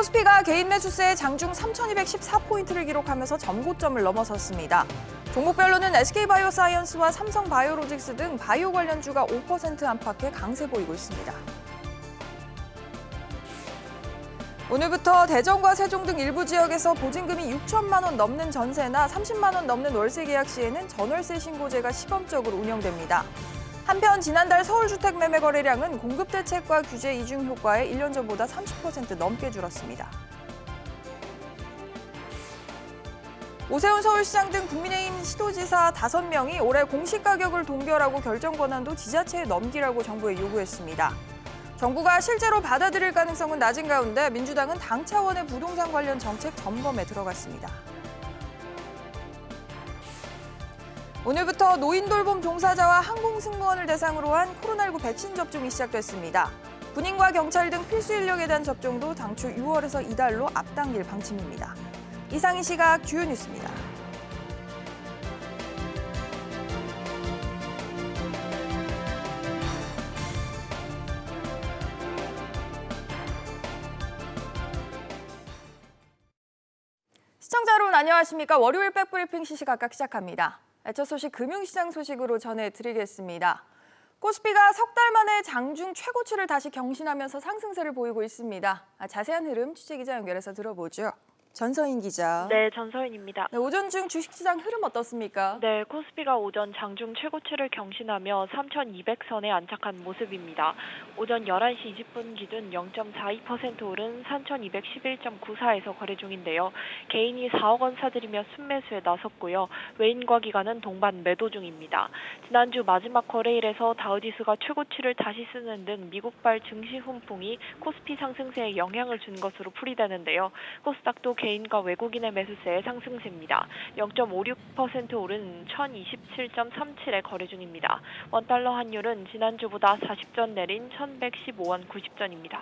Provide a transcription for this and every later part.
코스피가 개인 매수세의 장중 3,214포인트를 기록하면서 전고점을 넘어섰습니다. 종목별로는 SK바이오사이언스와 삼성바이오로직스 등 바이오 관련주가 5% 안팎의 강세 보이고 있습니다. 오늘부터 대전과 세종 등 일부 지역에서 보증금이 6천만 원 넘는 전세나 30만 원 넘는 월세 계약 시에는 전월세 신고제가 시범적으로 운영됩니다. 한편 지난달 서울주택 매매 거래량은 공급 대책과 규제 이중 효과에 1년 전보다 30% 넘게 줄었습니다. 오세훈 서울시장 등 국민의힘 시도지사 5명이 올해 공시가격을 동결하고 결정 권한도 지자체에 넘기라고 정부에 요구했습니다. 정부가 실제로 받아들일 가능성은 낮은 가운데 민주당은 당 차원의 부동산 관련 정책 점검에 들어갔습니다. 오늘부터 노인 돌봄 종사자와 항공 승무원을 대상으로 한 코로나19 백신 접종이 시작됐습니다. 군인과 경찰 등 필수 인력에 대한 접종도 당초 6월에서 이달로 앞당길 방침입니다. 이상 이 시각 주요 뉴스입니다. 시청자 여러분 안녕하십니까? 월요일 백브리핑 시시각각 시작합니다. 첫 소식 금융시장 소식으로 전해드리겠습니다. 코스피가 석 달 만에 장중 최고치를 다시 경신하면서 상승세를 보이고 있습니다. 자세한 흐름 취재기자 연결해서 들어보죠. 전서인 기자. 네, 전서인입니다. 네, 오전 중 주식시장 흐름 어떻습니까? 네, 코스피가 오전 장중 최고치를 경신하며 3,200선에 안착한 모습입니다. 오전 11시 20분 기준 0.42% 오른 3,211.94에서 거래 중인데요. 개인이 4억 원 사들이며 순매수에 나섰고요. 외인과 기관은 동반 매도 중입니다. 지난주 마지막 거래일에서 다우지수가 최고치를 다시 쓰는 등 미국발 증시 훈풍이 코스피 상승세에 영향을 준 것으로 풀이되는데요. 코스닥도 개인과 외국인의 매수세의 상승세입니다. 0.56% 오른 1,027.37에 거래 중입니다. 원달러 환율은 지난주보다 40전 내린 1,115원 90전입니다.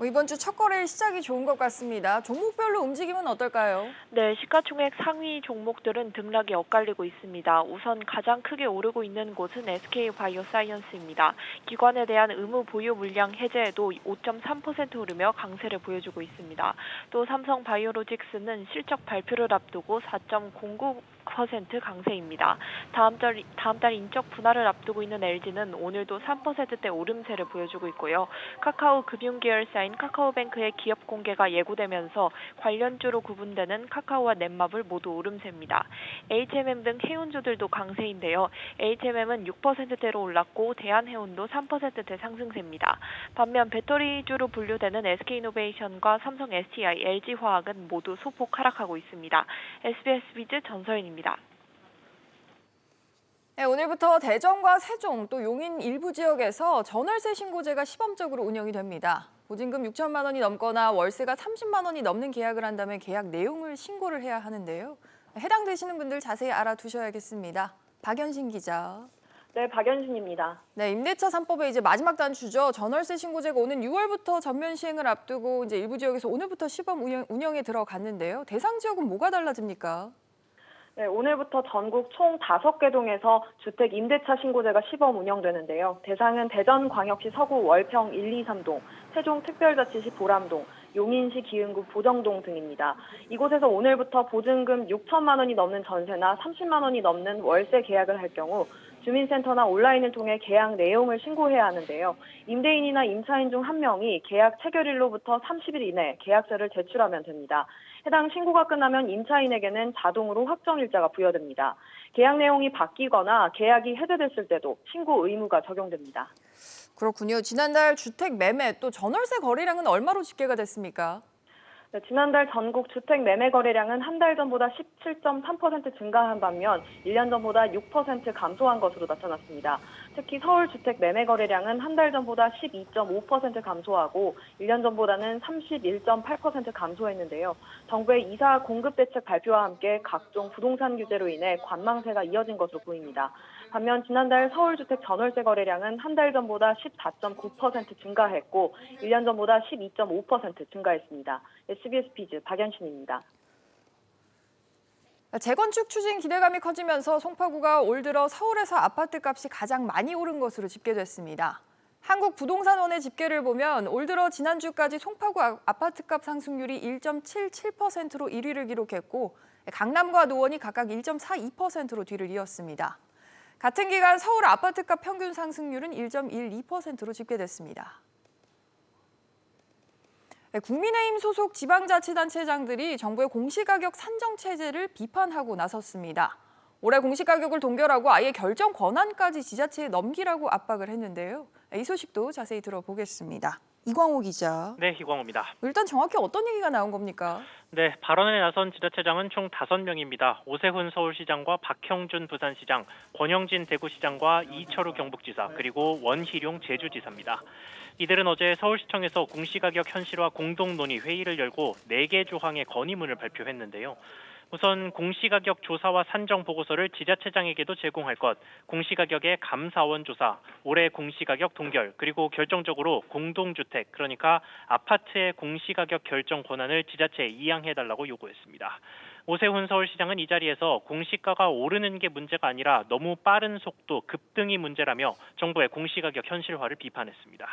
이번 주 첫 거래일 시작이 좋은 것 같습니다. 종목별로 움직임은 어떨까요? 네, 시가총액 상위 종목들은 등락이 엇갈리고 있습니다. 우선 가장 크게 오르고 있는 곳은 SK바이오사이언스입니다. 기관에 대한 의무 보유 물량 해제에도 5.3% 오르며 강세를 보여주고 있습니다. 또 삼성바이오로직스는 실적 발표를 앞두고 4.09% 강세입니다. 다음 달 인적 분할을 앞두고 있는 LG는 오늘도 3%대 오름세를 보여주고 있고요. 카카오 금융 계열사인 카카오뱅크의 기업 공개가 예고되면서 관련주로 구분되는 카카오와 넷마블 모두 오름세입니다. HMM 등 해운주들도 강세인데요. HMM은 6%대로 올랐고 대한해운도 3%대 상승세입니다. 반면 배터리주로 분류되는 SK이노베이션과 삼성 SDI, LG화학은 모두 소폭 하락하고 있습니다. SBS 비즈 전서인입니다. 네, 오늘부터 대전과 세종 또 용인 일부 지역에서 전월세 신고제가 시범적으로 운영이 됩니다. 보증금 6천만 원이 넘거나 월세가 30만 원이 넘는 계약을 한다면 계약 내용을 신고를 해야 하는데요. 해당되시는 분들 자세히 알아두셔야겠습니다. 박연신 기자. 네, 박연신입니다. 네, 임대차 3법의 이제 마지막 단추죠. 전월세 신고제가 오는 6월부터 전면 시행을 앞두고 이제 일부 지역에서 오늘부터 시범 운영에 들어갔는데요. 대상 지역은 뭐가 달라집니까? 네, 오늘부터 전국 총 5개 동에서 주택 임대차 신고제가 시범 운영되는데요. 대상은 대전광역시 서구 월평 1, 2, 3동, 세종 특별자치시 보람동, 용인시 기흥구 보정동 등입니다. 이곳에서 오늘부터 보증금 6천만 원이 넘는 전세나 30만 원이 넘는 월세 계약을 할 경우 주민센터나 온라인을 통해 계약 내용을 신고해야 하는데요. 임대인이나 임차인 중 한 명이 계약 체결일로부터 30일 이내 계약서를 제출하면 됩니다. 해당 신고가 끝나면 임차인에게는 자동으로 확정일자가 부여됩니다. 계약 내용이 바뀌거나 계약이 해제됐을 때도 신고 의무가 적용됩니다. 그렇군요. 지난달 주택 매매 또 전월세 거래량은 얼마로 집계가 됐습니까? 네, 지난달 전국 주택 매매 거래량은 한 달 전보다 17.3% 증가한 반면 1년 전보다 6% 감소한 것으로 나타났습니다. 특히 서울 주택 매매 거래량은 한 달 전보다 12.5% 감소하고 1년 전보다는 31.8% 감소했는데요. 정부의 이사 공급 대책 발표와 함께 각종 부동산 규제로 인해 관망세가 이어진 것으로 보입니다. 반면 지난달 서울주택 전월세 거래량은 한 달 전보다 14.9% 증가했고 1년 전보다 12.5% 증가했습니다. SBS 비즈 박연신입니다. 재건축 추진 기대감이 커지면서 송파구가 올 들어 서울에서 아파트 값이 가장 많이 오른 것으로 집계됐습니다. 한국부동산원의 집계를 보면 올 들어 지난주까지 송파구 아파트값 상승률이 1.77%로 1위를 기록했고 강남과 노원이 각각 1.42%로 뒤를 이었습니다. 같은 기간 서울 아파트값 평균 상승률은 1.12%로 집계됐습니다. 국민의힘 소속 지방자치단체장들이 정부의 공시가격 산정 체제를 비판하고 나섰습니다. 올해 공시가격을 동결하고 아예 결정 권한까지 지자체에 넘기라고 압박을 했는데요. 이 소식도 자세히 들어보겠습니다. 이광호 기자. 네, 이광호입니다. 일단 정확히 어떤 얘기가 나온 겁니까? 네, 발언에 나선 지자체장은 총 5명입니다. 오세훈 서울시장과 박형준 부산시장, 권영진 대구시장과 이철우 경북지사, 그리고 원희룡 제주지사입니다. 이들은 어제 서울시청에서 공시가격 현실화 공동논의 회의를 열고 4개 조항의 건의문을 발표했는데요. 우선 공시가격 조사와 산정 보고서를 지자체장에게도 제공할 것, 공시가격의 감사원 조사, 올해 공시가격 동결, 그리고 결정적으로 공동주택, 그러니까 아파트의 공시가격 결정 권한을 지자체에 이양해달라고 요구했습니다. 오세훈 서울시장은 이 자리에서 공시가가 오르는 게 문제가 아니라 너무 빠른 속도, 급등이 문제라며 정부의 공시가격 현실화를 비판했습니다.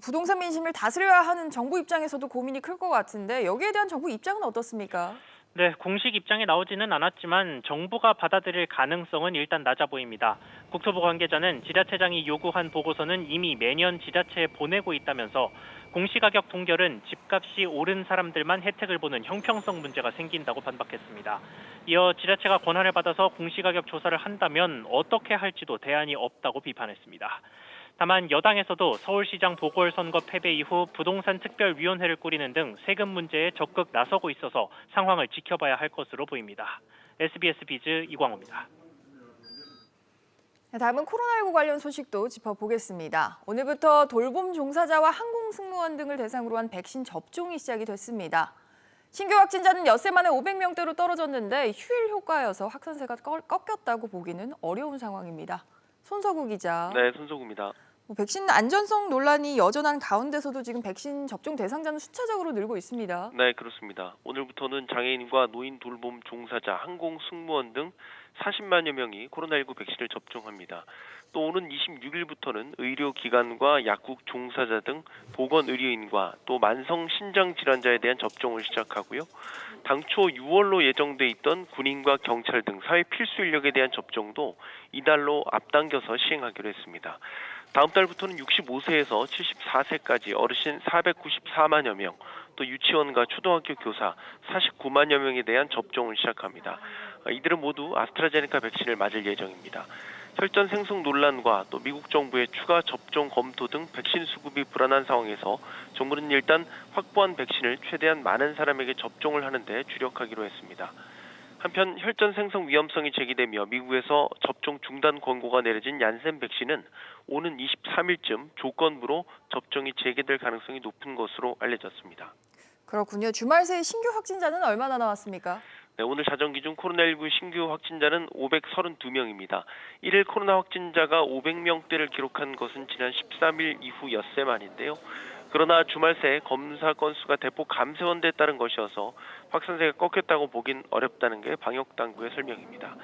부동산 민심을 다스려야 하는 정부 입장에서도 고민이 클 것 같은데 여기에 대한 정부 입장은 어떻습니까? 네, 공식 입장이 나오지는 않았지만 정부가 받아들일 가능성은 일단 낮아 보입니다. 국토부 관계자는 지자체장이 요구한 보고서는 이미 매년 지자체에 보내고 있다면서 공시가격 동결은 집값이 오른 사람들만 혜택을 보는 형평성 문제가 생긴다고 반박했습니다. 이어 지자체가 권한을 받아서 공시가격 조사를 한다면 어떻게 할지도 대안이 없다고 비판했습니다. 다만 여당에서도 서울시장 보궐선거 패배 이후 부동산 특별위원회를 꾸리는 등 세금 문제에 적극 나서고 있어서 상황을 지켜봐야 할 것으로 보입니다. SBS 비즈 이광호입니다. 다음은 코로나19 관련 소식도 짚어보겠습니다. 오늘부터 돌봄 종사자와 항공승무원 등을 대상으로 한 백신 접종이 시작이 됐습니다. 신규 확진자는 엿새 만에 500명대로 떨어졌는데 휴일 효과여서 확산세가 꺾였다고 보기는 어려운 상황입니다. 손석우 기자. 네, 손석우입니다. 백신 안전성 논란이 여전한 가운데서도 지금 백신 접종 대상자는 수차적으로 늘고 있습니다. 네, 그렇습니다. 오늘부터는 장애인과 노인 돌봄 종사자, 항공 승무원 등 40만여 명이 코로나19 백신을 접종합니다. 또 오는 26일부터는 의료기관과 약국 종사자 등 보건의료인과 또 만성 신장 질환자에 대한 접종을 시작하고요. 당초 6월로 예정돼 있던 군인과 경찰 등 사회 필수 인력에 대한 접종도 이달로 앞당겨서 시행하기로 했습니다. 다음 달부터는 65세에서 74세까지 어르신 494만여 명, 또 유치원과 초등학교 교사 49만여 명에 대한 접종을 시작합니다. 이들은 모두 아스트라제네카 백신을 맞을 예정입니다. 혈전 생성 논란과 또 미국 정부의 추가 접종 검토 등 백신 수급이 불안한 상황에서 정부는 일단 확보한 백신을 최대한 많은 사람에게 접종을 하는 데 주력하기로 했습니다. 한편 혈전 생성 위험성이 제기되며 미국에서 접종 중단 권고가 내려진 얀센 백신은 오는 23일쯤 조건부로 접종이 재개될 가능성이 높은 것으로 알려졌습니다. 그렇군요. 주말 새 신규 확진자는 얼마나 나왔습니까? 네, 오늘 자정 기준 코로나19 신규 확진자는 532명입니다. 1일 코로나 확진자가 500명대를 기록한 것은 지난 13일 이후 엿새 만인데요. 그러나 주말 새 검사 건수가 대폭 감소한 데 따른 것이어서 확산세가 꺾였다고 보긴 어렵다는 게 방역당국의 설명입니다.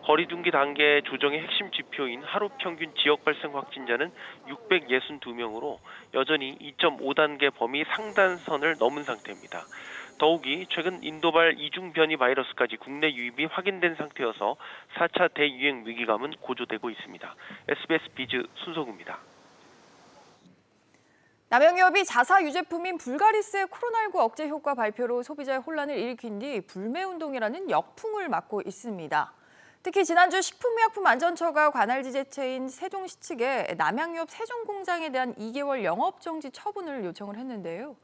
거리두기 단계 조정의 핵심 지표인 하루 평균 지역 발생 확진자는 662명으로 여전히 2.5단계 범위 상단선을 넘은 상태입니다. 더욱이 최근 인도발 이중 변이 바이러스까지 국내 유입이 확인된 상태여서 4차 대유행 위기감은 고조되고 있습니다. SBS 비즈 손석우입니다. 남영유업이 자사 유제품인 불가리스의 코로나19 억제 효과 발표로 소비자의 혼란을 일으킨 뒤 불매운동이라는 역풍을 맞고 있습니다. 특히 지난주 식품의약품안전처가 관할 지자체인 세종시 측에 남양유업 세종공장에 대한 2개월 영업정지 처분을 요청을 했는데요.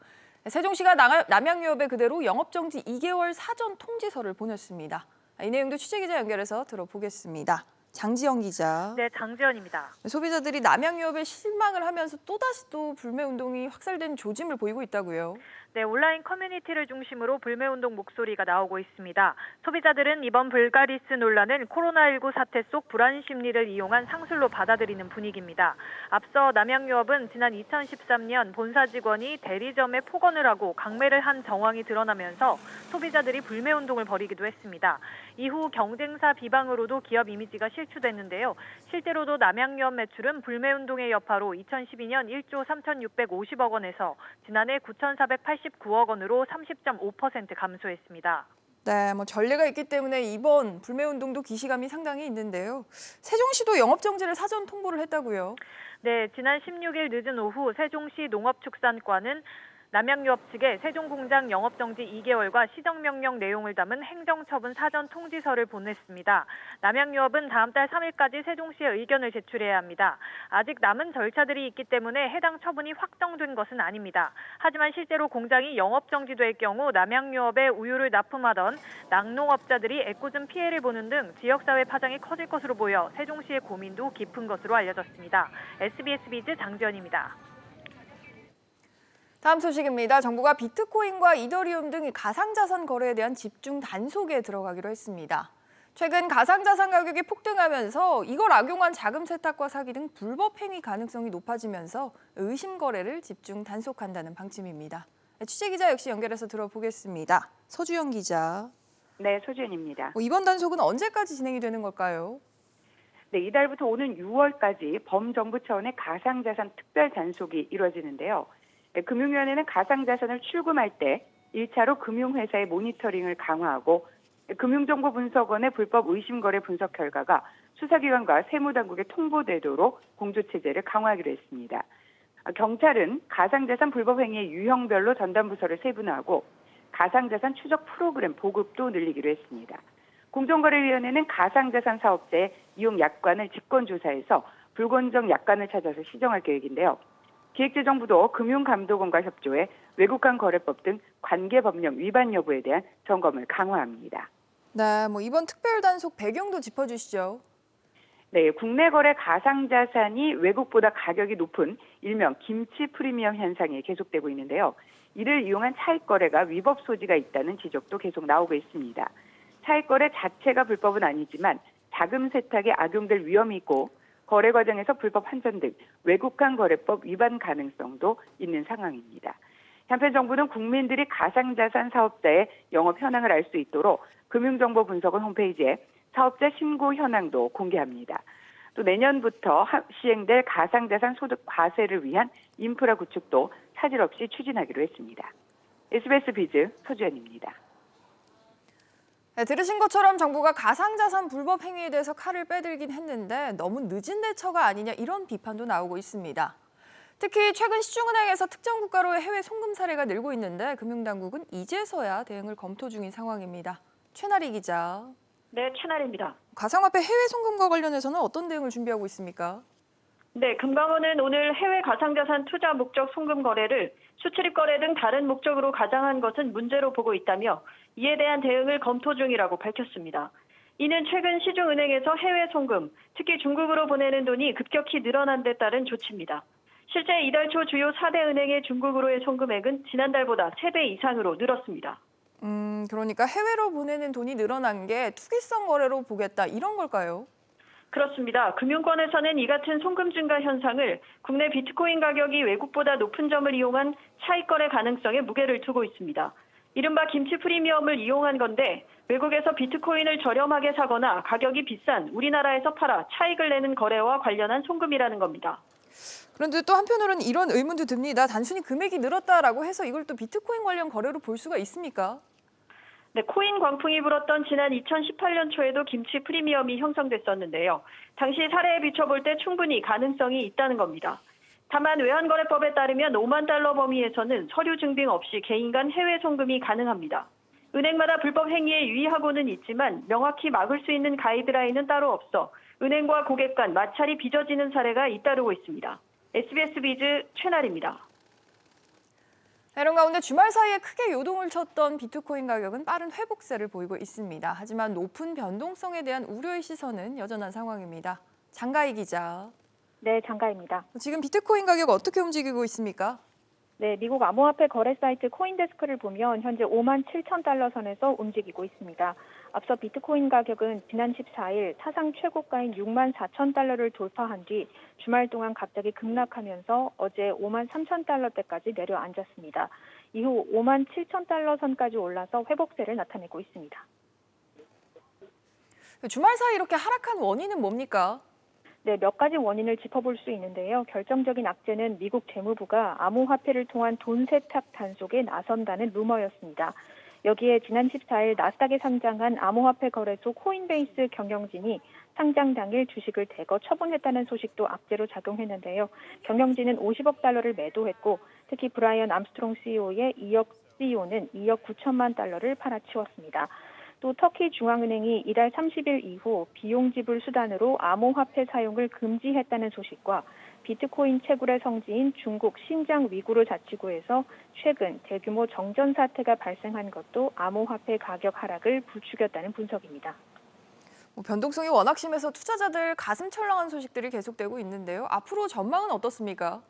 세종시가 남양유업에 그대로 영업정지 2개월 사전 통지서를 보냈습니다. 이 내용도 취재기자 연결해서 들어보겠습니다. 장지영 기자. 네, 장지연입니다. 소비자들이 남양유업에 실망을 하면서 또다시 또 불매운동이 확산된 조짐을 보이고 있다고요. 네, 온라인 커뮤니티를 중심으로 불매운동 목소리가 나오고 있습니다. 소비자들은 이번 불가리스 논란은 코로나19 사태 속 불안 심리를 이용한 상술로 받아들이는 분위기입니다. 앞서 남양유업은 지난 2013년 본사 직원이 대리점에 폭언을 하고 강매를 한 정황이 드러나면서 소비자들이 불매운동을 벌이기도 했습니다. 이후 경쟁사 비방으로도 기업 이미지가 탈취됐는데요. 실제로도 남양유업 매출은 불매운동의 여파로 2012년 1조 3,650억 원에서 지난해 9,489억 원으로 30.5% 감소했습니다. 네, 전례가 있기 때문에 이번 불매운동도 기시감이 상당히 있는데요. 세종시도 영업정지를 사전 통보를 했다고요? 네, 지난 16일 늦은 오후 세종시 농업축산과는 남양유업 측에 세종공장 영업정지 2개월과 시정명령 내용을 담은 행정처분 사전 통지서를 보냈습니다. 남양유업은 다음 달 3일까지 세종시에 의견을 제출해야 합니다. 아직 남은 절차들이 있기 때문에 해당 처분이 확정된 것은 아닙니다. 하지만 실제로 공장이 영업정지될 경우 남양유업에 우유를 납품하던 낙농업자들이 애꿎은 피해를 보는 등 지역사회 파장이 커질 것으로 보여 세종시의 고민도 깊은 것으로 알려졌습니다. SBS 비즈 장지연입니다. 다음 소식입니다. 정부가 비트코인과 이더리움 등 가상자산 거래에 대한 집중 단속에 들어가기로 했습니다. 최근 가상자산 가격이 폭등하면서 이걸 악용한 자금 세탁과 사기 등 불법 행위 가능성이 높아지면서 의심 거래를 집중 단속한다는 방침입니다. 취재기자 역시 연결해서 들어보겠습니다. 서주영 기자. 네, 소주연입니다. 이번 단속은 언제까지 진행이 되는 걸까요? 네, 이달부터 오는 6월까지 범정부 차원의 가상자산 특별 단속이 이루어지는데요. 금융위원회는 가상자산을 출금할 때 1차로 금융회사의 모니터링을 강화하고 금융정보분석원의 불법 의심거래 분석 결과가 수사기관과 세무당국에 통보되도록 공조체제를 강화하기로 했습니다. 경찰은 가상자산 불법 행위의 유형별로 전담부서를 세분화하고 가상자산 추적 프로그램 보급도 늘리기로 했습니다. 공정거래위원회는 가상자산 사업자의 이용 약관을 직권조사해서 불건정 약관을 찾아서 시정할 계획인데요. 기획재정부도 금융감독원과 협조해 외국간 거래법 등 관계법령 위반 여부에 대한 점검을 강화합니다. 네, 이번 특별 단속 배경도 짚어주시죠. 네, 국내 거래 가상자산이 외국보다 가격이 높은 일명 김치 프리미엄 현상이 계속되고 있는데요. 이를 이용한 차익 거래가 위법 소지가 있다는 지적도 계속 나오고 있습니다. 차익 거래 자체가 불법은 아니지만 자금 세탁에 악용될 위험이 있고 거래 과정에서 불법 환전 등 외국간 거래법 위반 가능성도 있는 상황입니다. 한편 정부는 국민들이 가상자산 사업자의 영업 현황을 알 수 있도록 금융정보분석원 홈페이지에 사업자 신고 현황도 공개합니다. 또 내년부터 시행될 가상자산 소득 과세를 위한 인프라 구축도 차질 없이 추진하기로 했습니다. SBS 비즈 서주연입니다. 네, 들으신 것처럼 정부가 가상자산 불법 행위에 대해서 칼을 빼들긴 했는데 너무 늦은 대처가 아니냐 이런 비판도 나오고 있습니다. 특히 최근 시중은행에서 특정 국가로의 해외 송금 사례가 늘고 있는데 금융당국은 이제서야 대응을 검토 중인 상황입니다. 최나리 기자. 네, 최나리입니다. 가상화폐 해외 송금과 관련해서는 어떤 대응을 준비하고 있습니까? 네, 금감원은 오늘 해외 가상자산 투자 목적 송금 거래를 수출입 거래 등 다른 목적으로 가장한 것은 문제로 보고 있다며 이에 대한 대응을 검토 중이라고 밝혔습니다. 이는 최근 시중은행에서 해외 송금, 특히 중국으로 보내는 돈이 급격히 늘어난 데 따른 조치입니다. 실제 이달 초 주요 4대 은행의 중국으로의 송금액은 지난달보다 3배 이상으로 늘었습니다. 그러니까 해외로 보내는 돈이 늘어난 게 투기성 거래로 보겠다 이런 걸까요? 그렇습니다. 금융권에서는 이 같은 송금 증가 현상을 국내 비트코인 가격이 외국보다 높은 점을 이용한 차익 거래 가능성에 무게를 두고 있습니다. 이른바 김치 프리미엄을 이용한 건데 외국에서 비트코인을 저렴하게 사거나 가격이 비싼 우리나라에서 팔아 차익을 내는 거래와 관련한 송금이라는 겁니다. 그런데 또 한편으로는 이런 의문도 듭니다. 단순히 금액이 늘었다라고 해서 이걸 또 비트코인 관련 거래로 볼 수가 있습니까? 네, 코인 광풍이 불었던 지난 2018년 초에도 김치 프리미엄이 형성됐었는데요. 당시 사례에 비춰볼 때 충분히 가능성이 있다는 겁니다. 다만 외환거래법에 따르면 5만 달러 범위에서는 서류 증빙 없이 개인 간 해외 송금이 가능합니다. 은행마다 불법 행위에 유의하고는 있지만 명확히 막을 수 있는 가이드라인은 따로 없어 은행과 고객 간 마찰이 빚어지는 사례가 잇따르고 있습니다. SBS 비즈 최나리입니다. 이런 가운데 주말 사이에 크게 요동을 쳤던 비트코인 가격은 빠른 회복세를 보이고 있습니다. 하지만 높은 변동성에 대한 우려의 시선은 여전한 상황입니다. 장가희 기자. 네, 장가입니다. 지금 비트코인 가격 어떻게 움직이고 있습니까? 네, 미국 암호화폐 거래 사이트 코인데스크를 보면 현재 5만 7천 달러 선에서 움직이고 있습니다. 앞서 비트코인 가격은 지난 14일 사상 최고가인 6만 4천 달러를 돌파한 뒤 주말 동안 갑자기 급락하면서 어제 5만 3천 달러대까지 내려앉았습니다. 이후 5만 7천 달러 선까지 올라서 회복세를 나타내고 있습니다. 주말 사이 이렇게 하락한 원인은 뭡니까? 네, 몇 가지 원인을 짚어볼 수 있는데요. 결정적인 악재는 미국 재무부가 암호화폐를 통한 돈 세탁 단속에 나선다는 루머였습니다. 여기에 지난 14일 나스닥에 상장한 암호화폐 거래소 코인베이스 경영진이 상장 당일 주식을 대거 처분했다는 소식도 악재로 작용했는데요. 경영진은 50억 달러를 매도했고 특히 브라이언 암스트롱 CEO는 2억 9천만 달러를 팔아치웠습니다. 또 터키 중앙은행이 이달 30일 이후 비용 지불 수단으로 암호화폐 사용을 금지했다는 소식과 비트코인 채굴의 성지인 중국 신장 위구르 자치구에서 최근 대규모 정전 사태가 발생한 것도 암호화폐 가격 하락을 부추겼다는 분석입니다. 변동성이 워낙 심해서 투자자들 가슴 철렁한 소식들이 계속되고 있는데요. 앞으로 전망은 어떻습니까?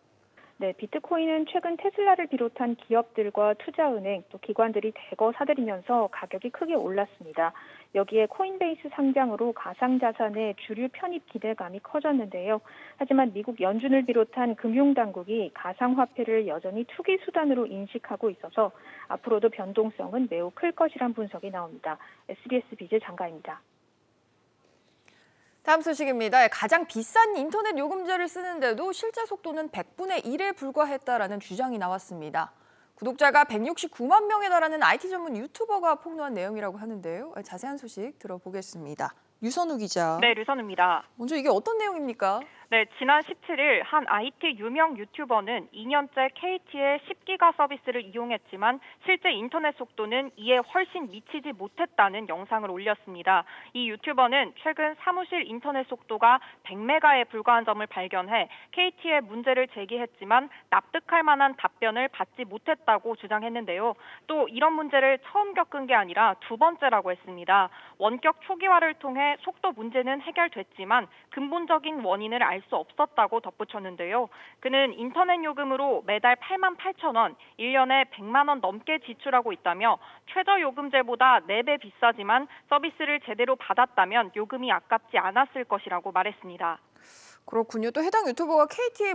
네, 비트코인은 최근 테슬라를 비롯한 기업들과 투자은행 또 기관들이 대거 사들이면서 가격이 크게 올랐습니다. 여기에 코인베이스 상장으로 가상자산의 주류 편입 기대감이 커졌는데요. 하지만 미국 연준을 비롯한 금융당국이 가상화폐를 여전히 투기 수단으로 인식하고 있어서 앞으로도 변동성은 매우 클 것이란 분석이 나옵니다. SBS 비즈 장가입니다. 다음 소식입니다. 가장 비싼 인터넷 요금제를 쓰는데도 실제 속도는 100분의 1에 불과했다라는 주장이 나왔습니다. 구독자가 169만 명에 달하는 IT 전문 유튜버가 폭로한 내용이라고 하는데요. 자세한 소식 들어보겠습니다. 유선우 기자. 네, 류선우입니다. 먼저 이게 어떤 내용입니까? 네, 지난 17일 한 IT 유명 유튜버는 2년째 KT의 10기가 서비스를 이용했지만 실제 인터넷 속도는 이에 훨씬 미치지 못했다는 영상을 올렸습니다. 이 유튜버는 최근 사무실 인터넷 속도가 100메가에 불과한 점을 발견해 KT에 문제를 제기했지만 납득할 만한 답변을 받지 못했다고 주장했는데요. 또 이런 문제를 처음 겪은 게 아니라 두 번째라고 했습니다. 원격 초기화를 통해 속도 문제는 해결됐지만 근본적인 원인을 알 수 없었다고 덧붙였는데요. 그는 인터넷 요금으로 매달 88,000원, 1년에 100만 원 넘게 지출하고 있다며 최저 요금제보다 4배 비싸지만 서비스를 제대로 받았다면 요금이 아깝지 않았을 것이라고 말했습니다. 그렇군요. 또 해당 유튜버가 KT의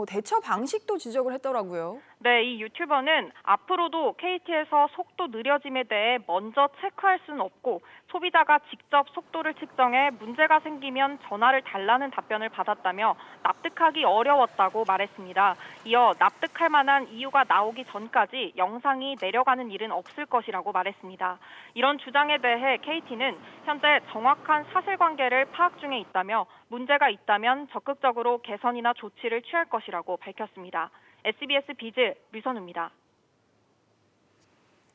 대처 방식도 지적을 했더라고요. 네, 이 유튜버는 앞으로도 KT에서 속도 느려짐에 대해 먼저 체크할 수는 없고 소비자가 직접 속도를 측정해 문제가 생기면 전화를 달라는 답변을 받았다며 납득하기 어려웠다고 말했습니다. 이어 납득할 만한 이유가 나오기 전까지 영상이 내려가는 일은 없을 것이라고 말했습니다. 이런 주장에 대해 KT는 현재 정확한 사실관계를 파악 중에 있다며 문제가 있다면 적극적으로 개선이나 조치를 취할 것이라고 밝혔습니다. SBS 비즈 류선우입니다.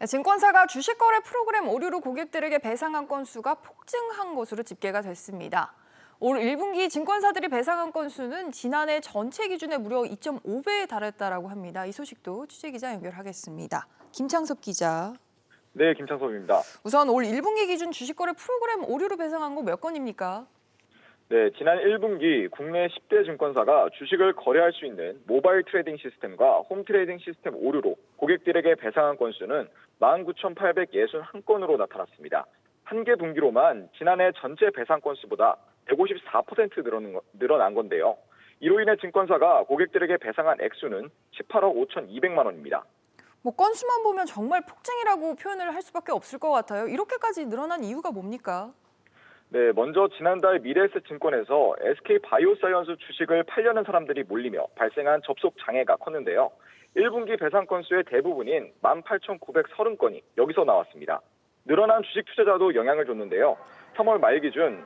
증권사가 주식거래 프로그램 오류로 고객들에게 배상한 건수가 폭증한 것으로 집계가 됐습니다. 올 1분기 증권사들이 배상한 건수는 지난해 전체 기준에 무려 2.5배에 달했다라고 합니다. 이 소식도 취재기자 연결하겠습니다. 김창섭 기자. 네, 김창섭입니다. 우선 올 1분기 기준 주식거래 프로그램 오류로 배상한 거 몇 건입니까? 네, 지난 1분기 국내 10대 증권사가 주식을 거래할 수 있는 모바일 트레이딩 시스템과 홈 트레이딩 시스템 오류로 고객들에게 배상한 건수는 19,861건으로 나타났습니다. 한 개 분기로만 지난해 전체 배상 건수보다 154% 늘어난 건데요. 이로 인해 증권사가 고객들에게 배상한 액수는 18억 5,200만 원입니다. 건수만 보면 정말 폭증이라고 표현을 할 수밖에 없을 것 같아요. 이렇게까지 늘어난 이유가 뭡니까? 네, 먼저 지난달 미래에셋증권에서 SK바이오사이언스 주식을 팔려는 사람들이 몰리며 발생한 접속 장애가 컸는데요. 1분기 배상 건수의 대부분인 18,930건이 여기서 나왔습니다. 늘어난 주식 투자자도 영향을 줬는데요. 3월 말 기준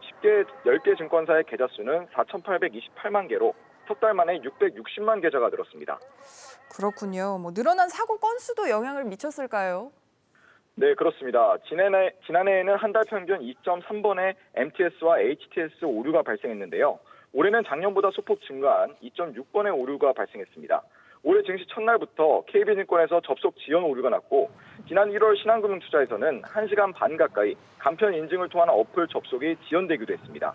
10개 증권사의 계좌 수는 4,828만 개로 석 달 만에 660만 계좌가 늘었습니다. 그렇군요. 늘어난 사고 건수도 영향을 미쳤을까요? 네, 그렇습니다. 지난해에는 한 달 평균 2.3번의 MTS와 HTS 오류가 발생했는데요. 올해는 작년보다 소폭 증가한 2.6번의 오류가 발생했습니다. 올해 증시 첫날부터 KB증권에서 접속 지연 오류가 났고 지난 1월 신한금융투자에서는 1시간 반 가까이 간편 인증을 통한 어플 접속이 지연되기도 했습니다.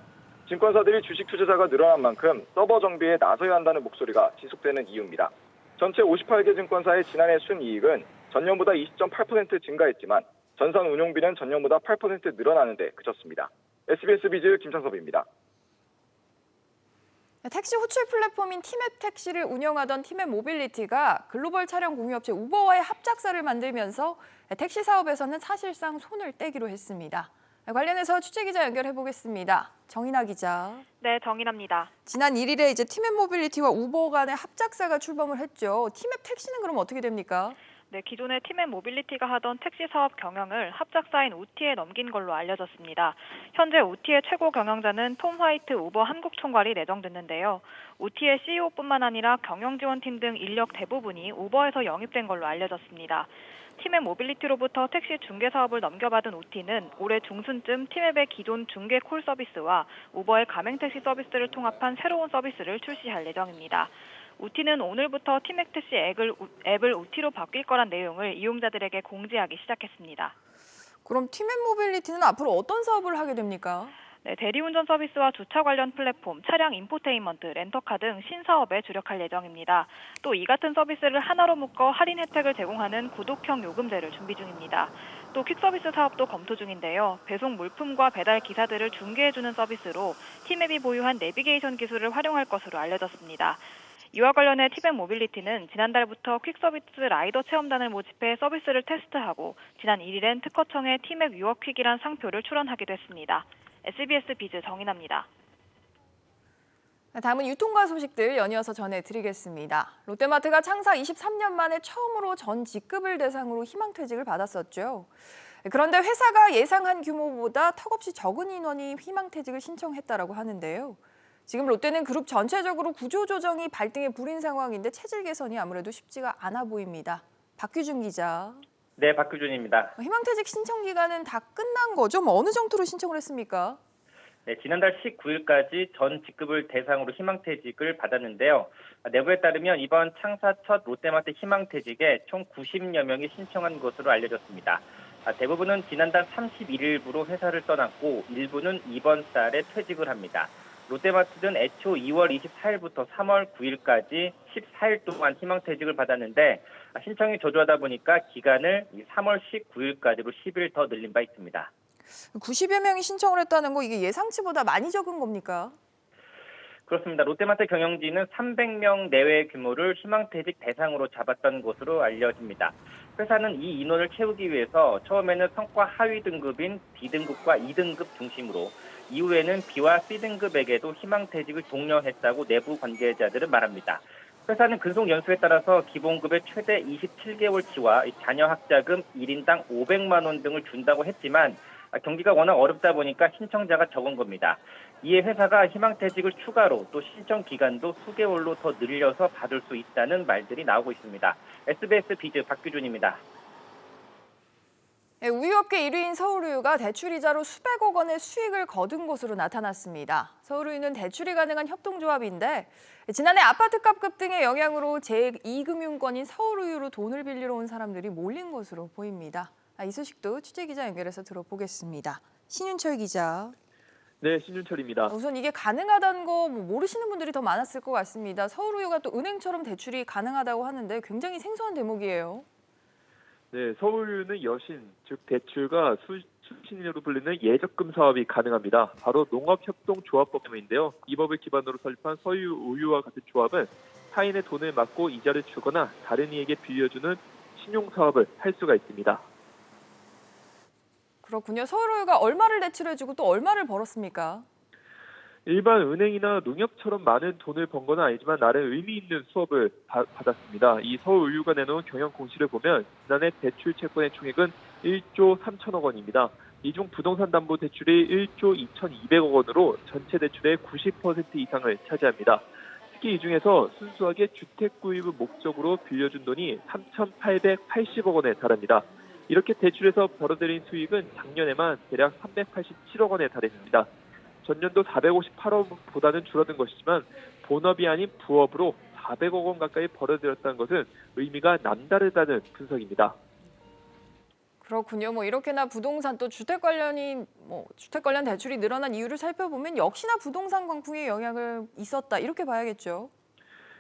증권사들이 주식 투자자가 늘어난 만큼 서버 정비에 나서야 한다는 목소리가 지속되는 이유입니다. 전체 58개 증권사의 지난해 순이익은 전년보다 20.8% 증가했지만 전산 운용비는 전년보다 8% 늘어나는데 그쳤습니다. SBS 비즈 김창섭입니다. 택시 호출 플랫폼인 티맵 택시를 운영하던 티맵 모빌리티가 글로벌 차량 공유업체 우버와의 합작사를 만들면서 택시 사업에서는 사실상 손을 떼기로 했습니다. 관련해서 취재기자 연결해 보겠습니다. 정인아 기자. 네, 정인아입니다. 지난 1일에 이제 티맵 모빌리티와 우버 간의 합작사가 출범을 했죠. 티맵 택시는 그럼 어떻게 됩니까? 네, 기존의 티맵 모빌리티가 하던 택시 사업 경영을 합작사인 우티에 넘긴 걸로 알려졌습니다. 현재 우티의 최고 경영자는 톰 화이트 우버 한국 총괄이 내정됐는데요. 우티의 CEO뿐만 아니라 경영지원팀 등 인력 대부분이 우버에서 영입된 걸로 알려졌습니다. 티맵 모빌리티로부터 택시 중개 사업을 넘겨받은 우티는 올해 중순쯤 티맵의 기존 중개 콜 서비스와 우버의 가맹택시 서비스를 통합한 새로운 서비스를 출시할 예정입니다. 우티는 오늘부터 티맵 택시 앱을 우티로 바뀔 거란 내용을 이용자들에게 공지하기 시작했습니다. 그럼 티맵 모빌리티는 앞으로 어떤 사업을 하게 됩니까? 네, 대리운전 서비스와 주차 관련 플랫폼, 차량 인포테인먼트, 렌터카 등 신사업에 주력할 예정입니다. 또 이 같은 서비스를 하나로 묶어 할인 혜택을 제공하는 구독형 요금제를 준비 중입니다. 또 퀵서비스 사업도 검토 중인데요. 배송 물품과 배달 기사들을 중개해주는 서비스로 티맵이 보유한 내비게이션 기술을 활용할 것으로 알려졌습니다. 이와 관련해 티맵 모빌리티는 지난달부터 퀵서비스 라이더 체험단을 모집해 서비스를 테스트하고 지난 1일엔 특허청에 티맵 유어퀵이란 상표를 출원하기도 했습니다. SBS 비즈 정인아입니다. 다음은 유통과 소식들 연이어서 전해드리겠습니다. 롯데마트가 창사 23년 만에 처음으로 전 직급을 대상으로 희망퇴직을 받았었죠. 그런데 회사가 예상한 규모보다 턱없이 적은 인원이 희망퇴직을 신청했다고 하는데요. 지금 롯데는 그룹 전체적으로 구조조정이 발등에 불인 상황인데 체질 개선이 아무래도 쉽지가 않아 보입니다. 박규준 기자. 네, 박규준입니다. 희망퇴직 신청 기간은 다 끝난 거죠? 어느 정도로 신청을 했습니까? 네, 지난달 19일까지 전 직급을 대상으로 희망퇴직을 받았는데요. 내부에 따르면 이번 창사 첫 롯데마트 희망퇴직에 총 90여 명이 신청한 것으로 알려졌습니다. 대부분은 지난달 31일부로 회사를 떠났고 일부는 이번 달에 퇴직을 합니다. 롯데마트는 애초 2월 24일부터 3월 9일까지 14일 동안 희망퇴직을 받았는데 신청이 저조하다 보니까 기간을 3월 19일까지로 10일 더 늘린 바 있습니다. 90여 명이 신청을 했다는 거 이게 예상치보다 많이 적은 겁니까? 그렇습니다. 롯데마트 경영진은 300명 내외의 규모를 희망퇴직 대상으로 잡았던 것으로 알려집니다. 회사는 이 인원을 채우기 위해서 처음에는 성과 하위 등급인 B등급과 2등급 중심으로 이후에는 B와 C등급에게도 희망퇴직을 독려했다고 내부 관계자들은 말합니다. 회사는 근속 연수에 따라서 기본급의 최대 27개월치와 자녀 학자금 1인당 500만 원 등을 준다고 했지만 경기가 워낙 어렵다 보니까 신청자가 적은 겁니다. 이에 회사가 희망퇴직을 추가로 또 신청 기간도 수개월로 더 늘려서 받을 수 있다는 말들이 나오고 있습니다. SBS 비즈 박규준입니다. 우유업계 1위인 서울우유가 대출이자로 수백억 원의 수익을 거둔 것으로 나타났습니다. 서울우유는 대출이 가능한 협동조합인데 지난해 아파트값 급등의 영향으로 제2금융권인 서울우유로 돈을 빌리러 온 사람들이 몰린 것으로 보입니다. 이 소식도 취재기자 연결해서 들어보겠습니다. 신윤철 기자. 네, 신윤철입니다. 우선 이게 가능하다는 거 모르시는 분들이 더 많았을 것 같습니다. 서울우유가 또 은행처럼 대출이 가능하다고 하는데 굉장히 생소한 대목이에요. 네, 서울유는 여신, 즉 대출과 수신료로 불리는 예적금 사업이 가능합니다. 바로 농업협동조합법 때문인데요. 이 법을 기반으로 설립한 서울우유와 같은 조합은 타인의 돈을 막고 이자를 주거나 다른 이에게 빌려주는 신용사업을 할 수가 있습니다. 그렇군요. 서울우유가 얼마를 대출해주고 또 얼마를 벌었습니까? 일반 은행이나 농협처럼 많은 돈을 번 건 아니지만 나름 의미 있는 수업을 받았습니다. 이 서울우유가 내놓은 경영 공시를 보면 지난해 대출 채권의 총액은 1조 3천억 원입니다. 이 중 부동산 담보 대출이 1조 2,200억 원으로 전체 대출의 90% 이상을 차지합니다. 특히 이 중에서 순수하게 주택 구입을 목적으로 빌려준 돈이 3,880억 원에 달합니다. 이렇게 대출에서 벌어들인 수익은 작년에만 대략 387억 원에 달했습니다. 전년도 458억 원보다는 줄어든 것이지만 본업이 아닌 부업으로 400억 원 가까이 벌어들였다는 것은 의미가 남다르다는 분석입니다. 그렇군요. 이렇게나 부동산 또 주택 관련 대출이 늘어난 이유를 살펴보면 역시나 부동산 광풍의 영향을 있었다 이렇게 봐야겠죠.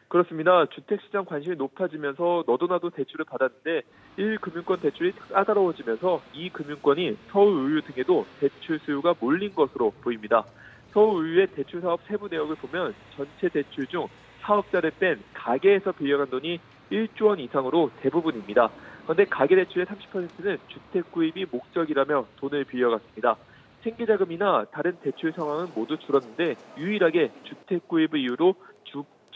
그렇습니다. 주택시장 관심이 높아지면서 너도나도 대출을 받았는데 1금융권 대출이 까다로워지면서 2금융권이 서울우유 등에도 대출 수요가 몰린 것으로 보입니다. 서울우유의 대출 사업 세부 내역을 보면 전체 대출 중 사업자를 뺀 가계에서 빌려간 돈이 1조 원 이상으로 대부분입니다. 그런데 가계 대출의 30%는 주택 구입이 목적이라며 돈을 빌려갔습니다. 생계자금이나 다른 대출 상황은 모두 줄었는데 유일하게 주택 구입을 이유로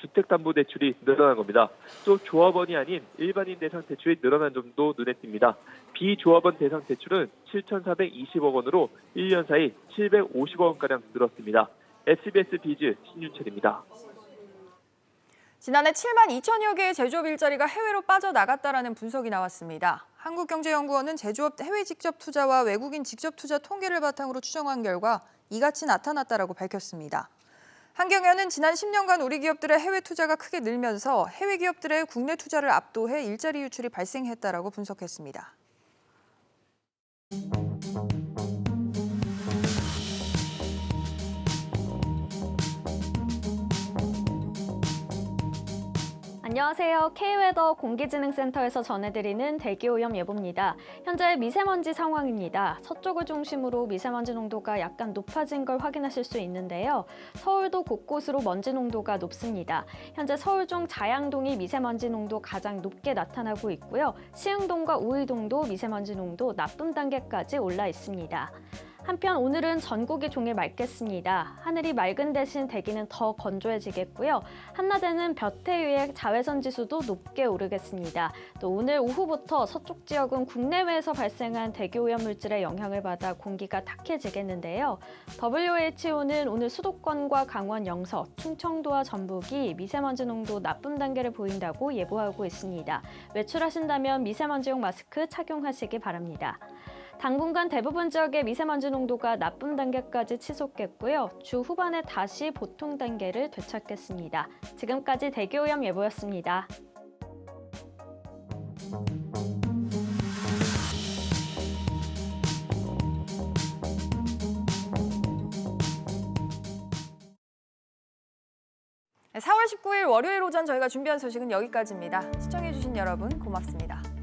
주택담보대출이 늘어난 겁니다. 또 조합원이 아닌 일반인 대상 대출이 늘어난 점도 눈에 띕니다. 비조합원 대상 대출은 7,420억 원으로 1년 사이 750억 원가량 늘었습니다. SBS 비즈 신윤철입니다. 지난해 7만 2천여 개의 제조업 일자리가 해외로 빠져나갔다라는 분석이 나왔습니다. 한국경제연구원은 제조업 해외 직접 투자와 외국인 직접 투자 통계를 바탕으로 추정한 결과 이같이 나타났다라고 밝혔습니다. 한경연은 지난 10년간 우리 기업들의 해외 투자가 크게 늘면서 해외 기업들의 국내 투자를 압도해 일자리 유출이 발생했다라고 분석했습니다. 안녕하세요. K웨더 공기진흥센터에서 전해드리는 대기오염 예보입니다. 현재 미세먼지 상황입니다. 서쪽을 중심으로 미세먼지 농도가 약간 높아진 걸 확인하실 수 있는데요. 서울도 곳곳으로 먼지 농도가 높습니다. 현재 서울 중 자양동이 미세먼지 농도 가장 높게 나타나고 있고요. 시흥동과 우의동도 미세먼지 농도 나쁨 단계까지 올라 있습니다. 한편 오늘은 전국이 종일 맑겠습니다. 하늘이 맑은 대신 대기는 더 건조해지겠고요. 한낮에는 볕에 의해 자외선 지수도 높게 오르겠습니다. 또 오늘 오후부터 서쪽 지역은 국내외에서 발생한 대기오염 물질의 영향을 받아 공기가 탁해지겠는데요. WHO는 오늘 수도권과 강원 영서, 충청도와 전북이 미세먼지 농도 나쁨 단계를 보인다고 예보하고 있습니다. 외출하신다면 미세먼지용 마스크 착용하시기 바랍니다. 당분간 대부분 지역의 미세먼지 농도가 나쁨 단계까지 치솟겠고요. 주 후반에 다시 보통 단계를 되찾겠습니다. 지금까지 대기오염 예보였습니다. 네, 4월 19일 월요일 오전 저희가 준비한 소식은 여기까지입니다. 시청해주신 여러분 고맙습니다.